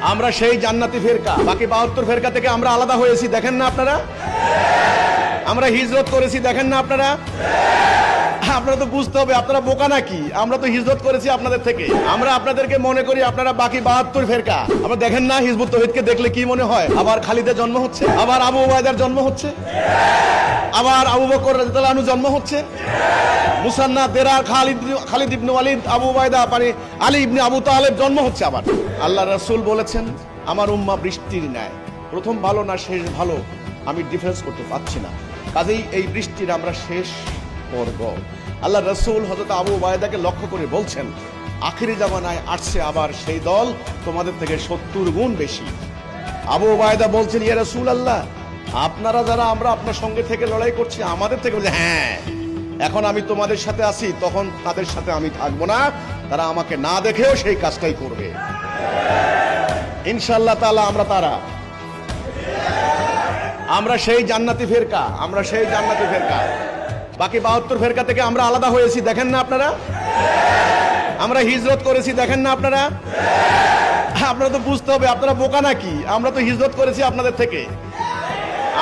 আমরা সেই জান্নাতি ফেরকা, বাকি 72 ফেরকা থেকে আমরা আলাদা হয়েছি, দেখেন না আপনারা? আমরা হিজরত করেছি, দেখেন না আপনারা? আপনারা তো বুঝতে হবে, আপনারা বোকা নাকি? আমরা তো হিজরত করেছি আপনাদের থেকে। আমরা আপনাদেরকে মনে করি আপনারা বাকি 72 ফেরকা। আমরা দেখেন না হিজবুত তৌহিদকে দেখলে কি মনে হয়? আবার খালিদের জন্ম হচ্ছে, আবার আবু উবায়দার জন্ম হচ্ছে, আবার আবু বকর রাদিয়াল্লাহু আনহু জন্ম হচ্ছে, মুসান্না দেরার খালিদ ইবনে ওয়ালিদ, আবু উবায়দা মানে আলী ইবনে আবু তালেব জন্ম হচ্ছে। আবার আল্লাহ রাসূল বলেছেন আমার উম্মাহ বৃষ্টির ন্যায়, প্রথম ভালো না শেষ ভালো আমি ডিফারেন্স করতে পারছি না, কাজেই এই বৃষ্টির আমরা শেষ পর্ব। আল্লাহ রাসূল হযরত আবু উবায়দাকে লক্ষ্য করে বলছেন আখিরি জামানায় আসছে আবার সেই দল তোমাদের থেকে 70 গুণ বেশি। আবু উবায়দা বলছেন ইয়া রাসূলুল্লাহ, আপনারা যারা আমরা আপনার সঙ্গে থেকে লড়াই করছি আমাদের থেকে? বলে হ্যাঁ, এখন আমি তোমাদের সাথে আছি, তখন তাদের সাথে আমি থাকবো না, তারা আমাকে না দেখেও সেই কাজটাই করবে ইনশাআল্লাহ তাআলা। আমরা সেই জান্নাতি ফেরকা, আমরা সেই জান্নাতি ফেরকা। বাকি 72 ফেরকা থেকে আমরা আলাদা হয়েছি, দেখেন না আপনারা? আমরা হিজরত করেছি, দেখেন না আপনারা? আপনারা তো বুঝতে হবে, আপনারা বোকা নাকি? আমরা তো হিজরত করেছি আপনাদের থেকে।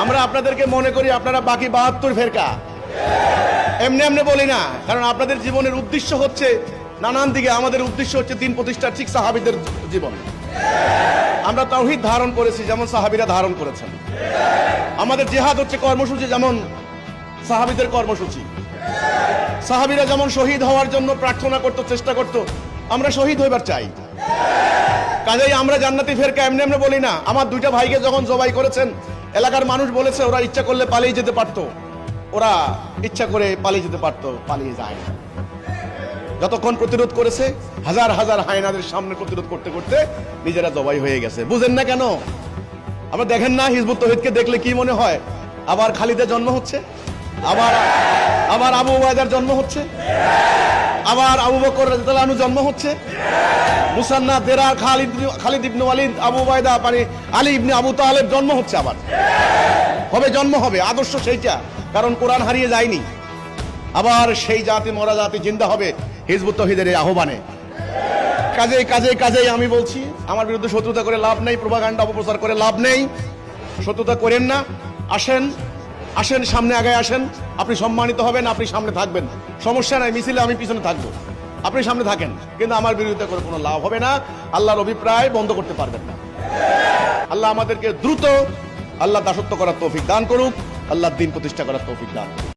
আমরা আপনাদেরকে মনে করি আপনারা বাকি 72 ফেরকা। এমনি এমনি বলি না, কারণ আপনাদের জীবনের উদ্দেশ্য হচ্ছে নানান দিকে। আমাদের উদ্দেশ্য হচ্ছে দিন প্রতিষ্ঠা, ঠিক সাহাবীদের জীবন। আমরা তাওহীদ ধারণ করেছি যেমন সাহাবীরা ধারণ করেছেন। আমাদের জিহাদ হচ্ছে কর্মসূচি যেমন সাহাবীদের কর্মসূচি। সাহাবীরা যেমন শহীদ হওয়ার জন্য প্রার্থনা করত, চেষ্টা করত, আমরা শহীদ হইবার চাই। কাজেই আমরা জান্নাতি ফেরকা এমনি এমনি বলি না। আমার 2টা ভাইকে যখন জবাই করেছেন, এলাকার মানুষ বলেছে ওরা ইচ্ছা করলে পালিয়ে যেতে পারতো, ওরা ইচ্ছা করে পালিয়ে যেতে পারতো, পালিয়ে যায় না। যতক্ষণ প্রতিরোধ করেছে, হাজার হাজার হায়নাদের সামনে প্রতিরোধ করতে করতে নিজেরা জবাই হয়ে গেছে। বুঝেন না কেন? আমরা দেখেন না হিজবুত তৌহিদকে দেখলে কি মনে হয়? আবার খালিদের জন্ম হচ্ছে, আবার আবু উবায়দার জন্ম হচ্ছে, আবার আবু বকর রাদিয়াল্লাহু আনহু জন্ম হচ্ছে, মুসান্না দেরার খালিদ ইবনে ওয়ালিদ, আবু উবায়দা মানে আলী ইবনে আবু তালেব জন্ম হচ্ছে। আবার জন্ম হবে। আদর্শ সেইটা, কারণ কোরআন হারিয়ে যায়নি। আবার সেই জাতি মরা জাতি জিন্দা হবে হিজবুত তৌহিদের এই আহ্বানে। কাজেই আমি বলছি, আমার বিরুদ্ধে শত্রুতা করে লাভ নেই, প্রোপাগান্ডা অপপ্রচার করে লাভ নেই। শত্রুতা করেন না, আসেন সামনে আগায় আসেন। আপনি সম্মানিত হবেন, আপনি সামনে থাকবেন, সমস্যা নাই। মিছিলে আমি পিছনে থাকবো, আপনি সামনে থাকেন, কিন্তু আমার বিরুদ্ধে করে কোনো লাভ হবে না। আল্লাহর অভিপ্রায় বন্ধ করতে পারবেন না। আল্লাহ আমাদেরকে দ্রুত আল্লাহ দাসত্ব করার তৌফিক দান করুক, আল্লাহর দ্বীন প্রতিষ্ঠা করার তৌফিক দান করুক।